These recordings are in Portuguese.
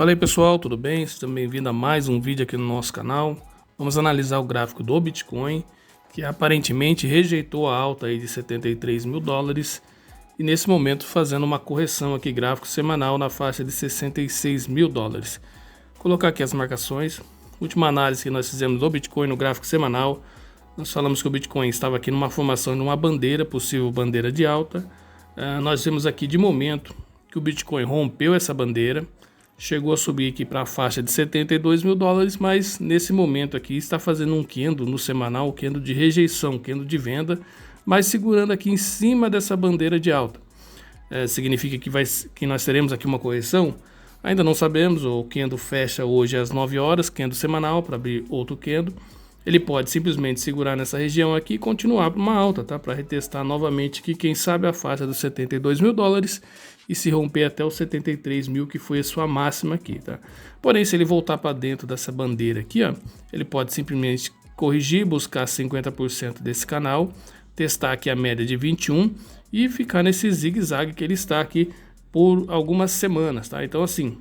Fala aí pessoal, tudo bem? Sejam bem-vindos a mais um vídeo aqui no nosso canal. Vamos analisar o gráfico do Bitcoin, que aparentemente rejeitou a alta aí de 73 mil dólares e nesse momento fazendo uma correção aqui gráfico semanal na faixa de 66 mil dólares. Vou colocar aqui as marcações. Última análise que nós fizemos do Bitcoin no gráfico semanal, nós falamos que o Bitcoin estava aqui numa formação de uma bandeira, possível bandeira de alta. Nós vemos aqui de momento que o Bitcoin rompeu essa bandeira, chegou a subir aqui para a faixa de 72 mil dólares, mas nesse momento aqui está fazendo um candle no semanal, candle de rejeição, candle de venda, mas segurando aqui em cima dessa bandeira de alta. Significa que nós teremos aqui uma correção? Ainda não sabemos, o candle fecha hoje às 9 horas, candle semanal, para abrir outro candle. Ele pode simplesmente segurar nessa região aqui e continuar para uma alta, tá? Para retestar novamente aqui, quem sabe a faixa dos 72 mil dólares e se romper até os 73 mil, que foi a sua máxima aqui, tá? Porém, se ele voltar para dentro dessa bandeira aqui, ó, ele pode simplesmente corrigir, buscar 50% desse canal, testar aqui a média de 21 e ficar nesse zigue-zague que ele está aqui por algumas semanas, tá? Então, assim,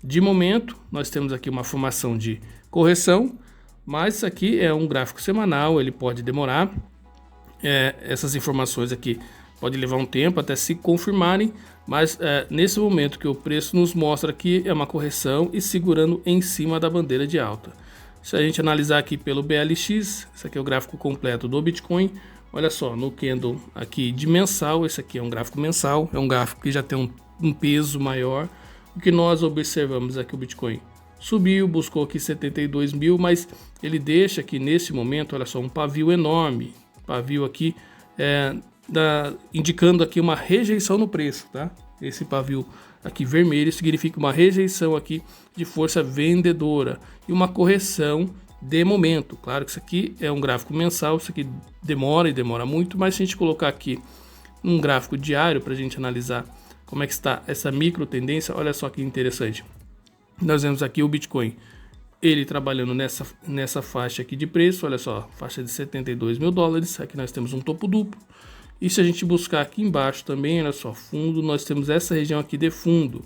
de momento, nós temos aqui uma formação de correção, mas isso aqui é um gráfico semanal, ele pode demorar. Essas informações aqui pode levar um tempo até se confirmarem, mas nesse momento que o preço nos mostra que é uma correção e segurando em cima da bandeira de alta. Se a gente analisar aqui pelo BLX, esse aqui é o gráfico completo do Bitcoin. Olha só, no candle aqui de mensal, esse aqui é um gráfico mensal, é um gráfico que já tem um peso maior. O que nós observamos aqui, o Bitcoin subiu, buscou aqui 72 mil, mas ele deixa aqui nesse momento, olha só, um pavio enorme, pavio aqui indicando aqui uma rejeição no preço, tá? Esse pavio aqui vermelho significa uma rejeição aqui de força vendedora e uma correção de momento. Claro que isso aqui é um gráfico mensal, isso aqui demora e demora muito, mas se a gente colocar aqui um gráfico diário para a gente analisar como é que está essa micro tendência, olha só que interessante. Nós vemos aqui o Bitcoin, ele trabalhando nessa faixa aqui de preço, olha só, faixa de 72 mil dólares, aqui nós temos um topo duplo. E se a gente buscar aqui embaixo também, olha só, fundo, nós temos essa região aqui de fundo.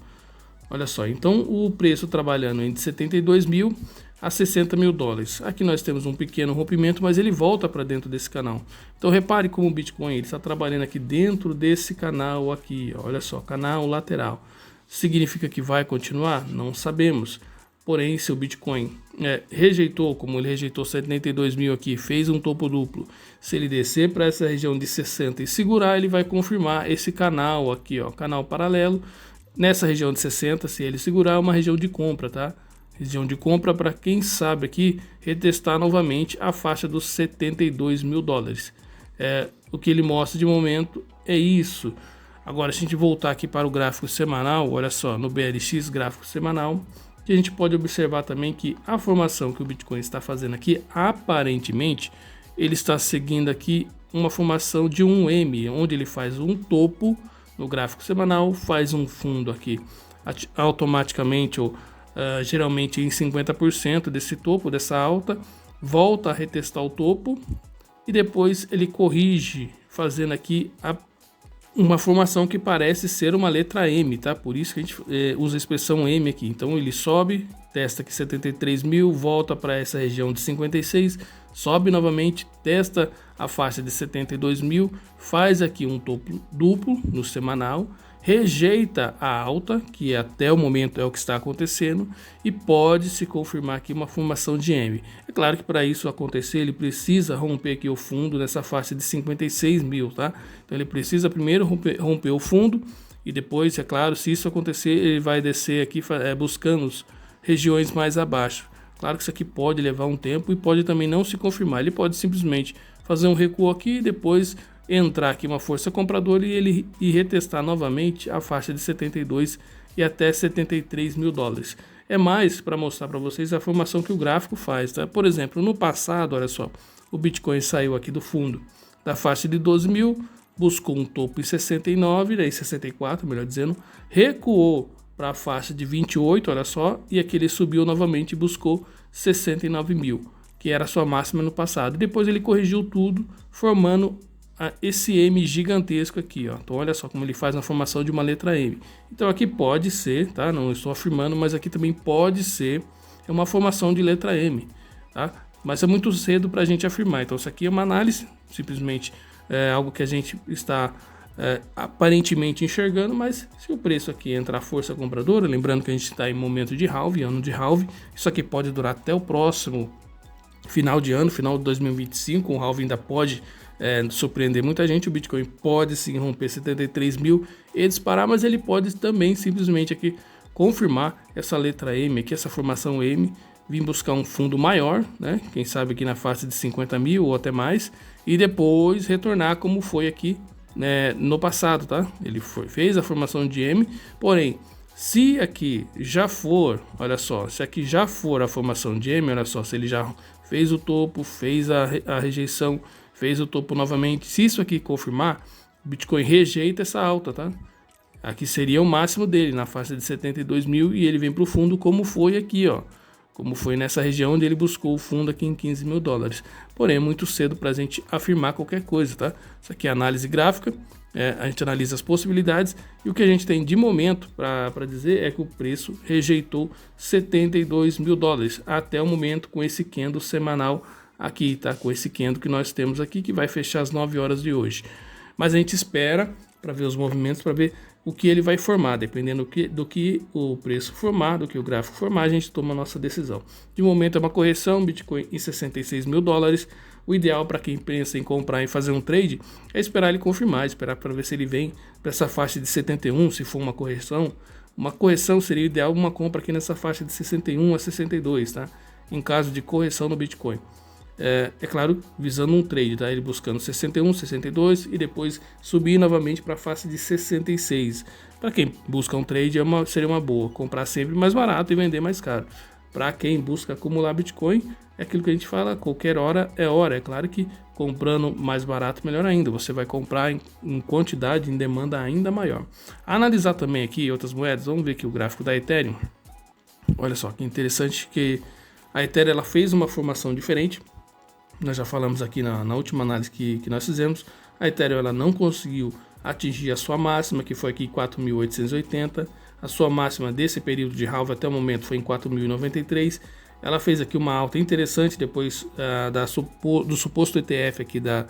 Olha só, então o preço trabalhando entre 72 mil a 60 mil dólares. Aqui nós temos um pequeno rompimento, mas ele volta para dentro desse canal. Então repare como o Bitcoin ele está trabalhando aqui dentro desse canal aqui, olha só, canal lateral. Significa que vai continuar? Não sabemos. Porém, se o Bitcoin rejeitou, como ele rejeitou 72 mil aqui, fez um topo duplo, se ele descer para essa região de 60 e segurar, ele vai confirmar esse canal aqui, ó, canal paralelo. Nessa região de 60, se ele segurar, é uma região de compra, tá? Região de compra para quem sabe aqui retestar novamente a faixa dos 72 mil dólares. O que ele mostra de momento é isso. Agora, se a gente voltar aqui para o gráfico semanal, olha só, no BLX gráfico semanal, que a gente pode observar também que a formação que o Bitcoin está fazendo aqui, aparentemente, ele está seguindo aqui uma formação de um M, onde ele faz um topo no gráfico semanal, faz um fundo aqui automaticamente ou geralmente em 50% desse topo, dessa alta, volta a retestar o topo e depois ele corrige, fazendo aqui uma formação que parece ser uma letra M, tá? Por isso que a gente usa a expressão M aqui. Então ele sobe, testa aqui 73 mil, volta para essa região de 56, sobe novamente, testa a faixa de 72 mil, faz aqui um topo duplo no semanal, rejeita a alta, que até o momento é o que está acontecendo, e pode se confirmar aqui uma formação de M. É claro que para isso acontecer, ele precisa romper aqui o fundo nessa faixa de 56 mil, tá? Então ele precisa primeiro romper o fundo, e depois, é claro, se isso acontecer, ele vai descer aqui buscando regiões mais abaixo. Claro que isso aqui pode levar um tempo e pode também não se confirmar. Ele pode simplesmente fazer um recuo aqui e depois entrar aqui uma força compradora e retestar novamente a faixa de 72 e até 73 mil dólares. É mais para mostrar para vocês a formação que o gráfico faz, tá? Por exemplo, no passado, olha só, o Bitcoin saiu aqui do fundo da faixa de 12 mil, buscou um topo em 69, daí 64, melhor dizendo, recuou para a faixa de 28, olha só, e aqui ele subiu novamente e buscou 69 mil, que era a sua máxima no passado. Depois ele corrigiu tudo, formando esse M gigantesco aqui, ó. Então olha só como ele faz na formação de uma letra M. Então aqui pode ser, tá? Não estou afirmando, mas aqui também pode ser uma formação de letra M, tá? Mas é muito cedo para a gente afirmar. Então isso aqui é uma análise, simplesmente é algo que a gente está aparentemente enxergando, mas se o preço aqui entrar força compradora, lembrando que a gente está em momento de halving, ano de halving, isso aqui pode durar até o próximo final de ano, final de 2025, o halving ainda pode surpreender muita gente. O Bitcoin pode sim romper 73 mil e disparar, mas ele pode também simplesmente aqui confirmar essa letra M aqui, essa formação M, vir buscar um fundo maior, né? Quem sabe aqui na faixa de 50 mil ou até mais, e depois retornar como foi aqui, né, no passado, tá? Ele fez a formação de M, porém, se aqui já for, olha só, se aqui já for a formação de M, olha só, se ele já fez o topo, fez a rejeição, fez o topo novamente, se isso aqui confirmar, o Bitcoin rejeita essa alta, tá? Aqui seria o máximo dele, na faixa de 72 mil, e ele vem para o fundo como foi aqui, ó. Como foi nessa região onde ele buscou o fundo aqui em 15 mil dólares. Porém, é muito cedo para a gente afirmar qualquer coisa, tá? Isso aqui é análise gráfica, a gente analisa as possibilidades, e o que a gente tem de momento para dizer é que o preço rejeitou 72 mil dólares até o momento, com esse candle semanal aqui, tá? Com esse candle que nós temos aqui, que vai fechar às 9 horas de hoje. Mas a gente espera para ver os movimentos, para ver o que ele vai formar. Dependendo do que o preço formar, do que o gráfico formar, a gente toma a nossa decisão. De momento é uma correção, Bitcoin em 66 mil dólares. O ideal para quem pensa em comprar e fazer um trade é esperar ele confirmar, esperar para ver se ele vem para essa faixa de 71, se for uma correção. Uma correção seria ideal, uma compra aqui nessa faixa de 61 a 62, tá? Em caso de correção no Bitcoin. É claro, visando um trade, tá? Ele buscando 61, 62 e depois subir novamente para a faixa de 66. Para quem busca um trade, seria uma boa comprar sempre mais barato e vender mais caro. Para quem busca acumular Bitcoin, é aquilo que a gente fala, qualquer hora é hora. É claro que comprando mais barato, melhor ainda. Você vai comprar em quantidade, em demanda ainda maior. Analisar também aqui outras moedas, vamos ver aqui o gráfico da Ethereum. Olha só que interessante que a Ethereum ela fez uma formação diferente. Nós já falamos aqui na última análise que nós fizemos. A Ethereum ela não conseguiu atingir a sua máxima, que foi aqui em 4.880. A sua máxima desse período de halving até o momento foi em 4.093. Ela fez aqui uma alta interessante depois do suposto ETF aqui da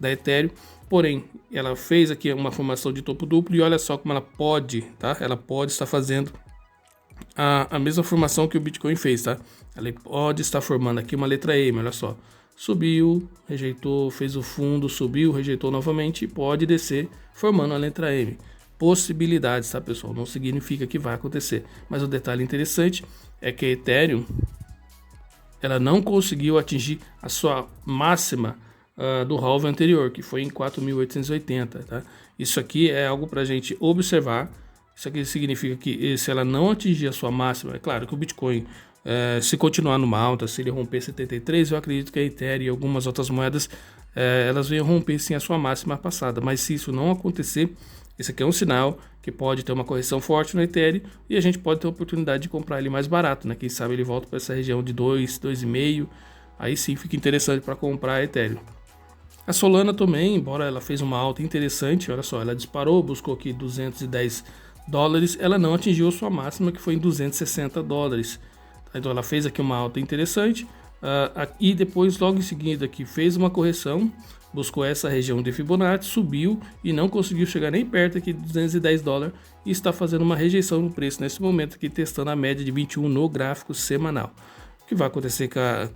Ethereum. Porém, ela fez aqui uma formação de topo duplo e olha só como ela pode, tá? Ela pode estar fazendo a mesma formação que o Bitcoin fez, tá? Ela pode estar formando aqui uma letra M, olha só. Subiu, rejeitou, fez o fundo, subiu, rejeitou novamente e pode descer formando a letra M. Possibilidades, tá, pessoal? Não significa que vai acontecer. Mas o detalhe interessante é que a Ethereum ela não conseguiu atingir a sua máxima do halving anterior, que foi em 4.880, tá? Isso aqui é algo para a gente observar. Isso aqui significa que se ela não atingir a sua máxima, é claro que o Bitcoin, se continuar numa alta, se ele romper 73, eu acredito que a Ethereum e algumas outras moedas, elas venham romper sim a sua máxima passada. Mas se isso não acontecer, esse aqui é um sinal que pode ter uma correção forte no Ethereum e a gente pode ter a oportunidade de comprar ele mais barato, né? Quem sabe ele volta para essa região de 2, 2,5, aí sim fica interessante para comprar a Ethereum. A Solana também, embora ela fez uma alta interessante, olha só, ela disparou, buscou aqui 210 dólares, ela não atingiu a sua máxima, que foi em 260 dólares. Então ela fez aqui uma alta interessante e depois logo em seguida aqui fez uma correção, buscou essa região de Fibonacci, subiu e não conseguiu chegar nem perto aqui de 210 dólares e está fazendo uma rejeição no preço nesse momento aqui, testando a média de 21 no gráfico semanal. O que vai acontecer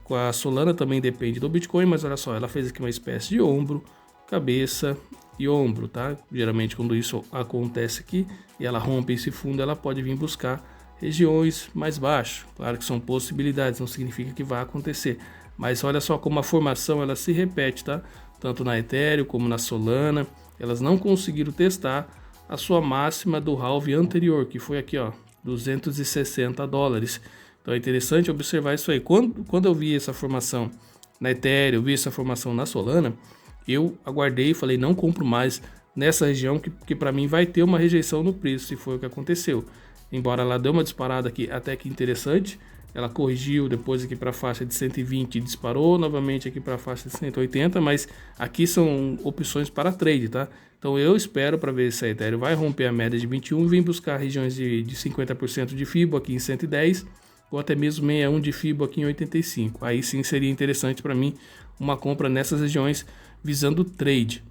com a Solana também depende do Bitcoin, mas olha só, ela fez aqui uma espécie de ombro, cabeça e ombro, tá? Geralmente quando isso acontece aqui e ela rompe esse fundo, ela pode vir buscar regiões mais baixas. Claro que são possibilidades, não significa que vai acontecer. Mas olha só como a formação ela se repete, tá? Tanto na Ethereum como na Solana, elas não conseguiram testar a sua máxima do halving anterior, que foi aqui, ó, 260 dólares. Então é interessante observar isso aí. Quando eu vi essa formação na Ethereum, eu vi essa formação na Solana, eu aguardei e falei, não compro mais nessa região, que para mim vai ter uma rejeição no preço, se foi o que aconteceu. Embora ela dê uma disparada aqui até que interessante, ela corrigiu depois aqui para a faixa de 120 e disparou novamente aqui para a faixa de 180, mas aqui são opções para trade, tá? Então eu espero para ver se a Ethereum vai romper a média de 21 e vir buscar regiões de 50% de FIBO aqui em 110 ou até mesmo 61 de FIBO aqui em 85. Aí sim seria interessante para mim uma compra nessas regiões visando trade.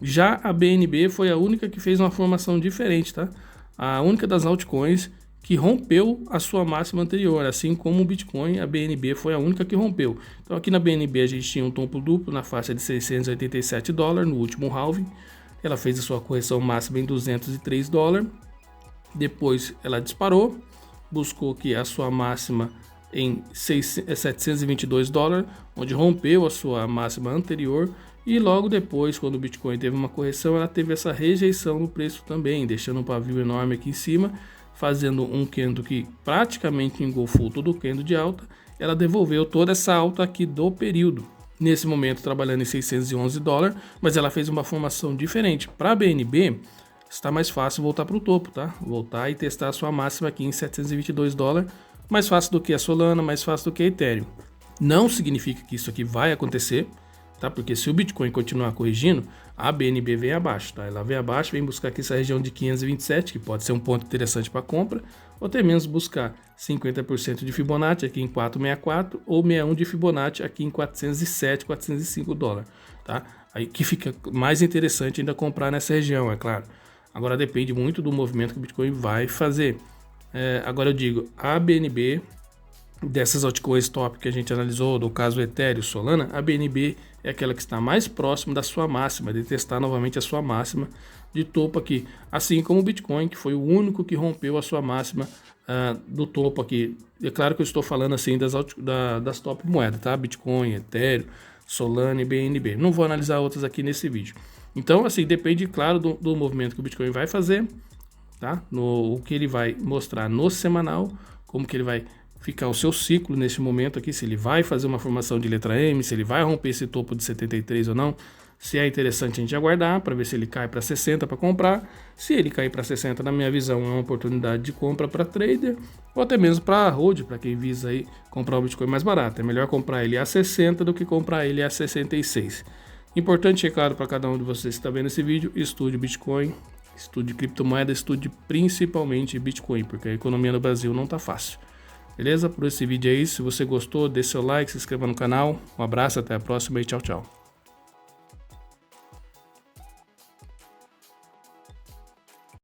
Já a BNB foi a única que fez uma formação diferente, tá? A única das altcoins que rompeu a sua máxima anterior, assim como o Bitcoin, a BNB foi a única que rompeu. Então aqui na BNB a gente tinha um topo duplo na faixa de $687 no último halving. Ela fez a sua correção máxima em $203. Depois ela disparou, buscou aqui a sua máxima em $722, onde rompeu a sua máxima anterior. E logo depois, quando o Bitcoin teve uma correção, ela teve essa rejeição no preço também, deixando um pavio enorme aqui em cima, fazendo um candle que praticamente engolfou todo o candle de alta. Ela devolveu toda essa alta aqui do período. Nesse momento trabalhando em $611, mas ela fez uma formação diferente. Para a BNB, está mais fácil voltar para o topo, tá? Voltar e testar a sua máxima aqui em $722, mais fácil do que a Solana, mais fácil do que a Ethereum. Não significa que isso aqui vai acontecer, tá? Porque se o Bitcoin continuar corrigindo, a BNB vem abaixo, tá? Ela vem abaixo, vem buscar aqui essa região de 527, que pode ser um ponto interessante para compra, ou até menos buscar 50% de Fibonacci aqui em 464 ou 61 de Fibonacci aqui em 407, $405, tá? Aí que fica mais interessante ainda comprar nessa região, é claro. Agora depende muito do movimento que o Bitcoin vai fazer. Agora eu digo, a BNB, dessas altcoins top que a gente analisou, no caso Ethereum, Solana, a BNB é aquela que está mais próxima da sua máxima, de testar novamente a sua máxima de topo aqui. Assim como o Bitcoin, que foi o único que rompeu a sua máxima do topo aqui. É claro que eu estou falando assim das top moedas, tá? Bitcoin, Ethereum, Solana e BNB. Não vou analisar outras aqui nesse vídeo. Então, assim, depende, claro, do movimento que o Bitcoin vai fazer, tá? O que ele vai mostrar no semanal, como que ele vai ficar o seu ciclo nesse momento aqui, se ele vai fazer uma formação de letra M, se ele vai romper esse topo de 73 ou não. Se é interessante a gente aguardar para ver se ele cai para 60 para comprar. Se ele cair para 60, na minha visão, é uma oportunidade de compra para trader ou até mesmo para hold, para quem visa aí comprar o Bitcoin mais barato. É melhor comprar ele a 60 do que comprar ele a 66. Importante, é claro, para cada um de vocês que está vendo esse vídeo, estude Bitcoin, estude criptomoeda, estude principalmente Bitcoin, porque a economia no Brasil não está fácil. Beleza? Por esse vídeo é isso. Se você gostou, dê seu like, se inscreva no canal. Um abraço, até a próxima e tchau, tchau.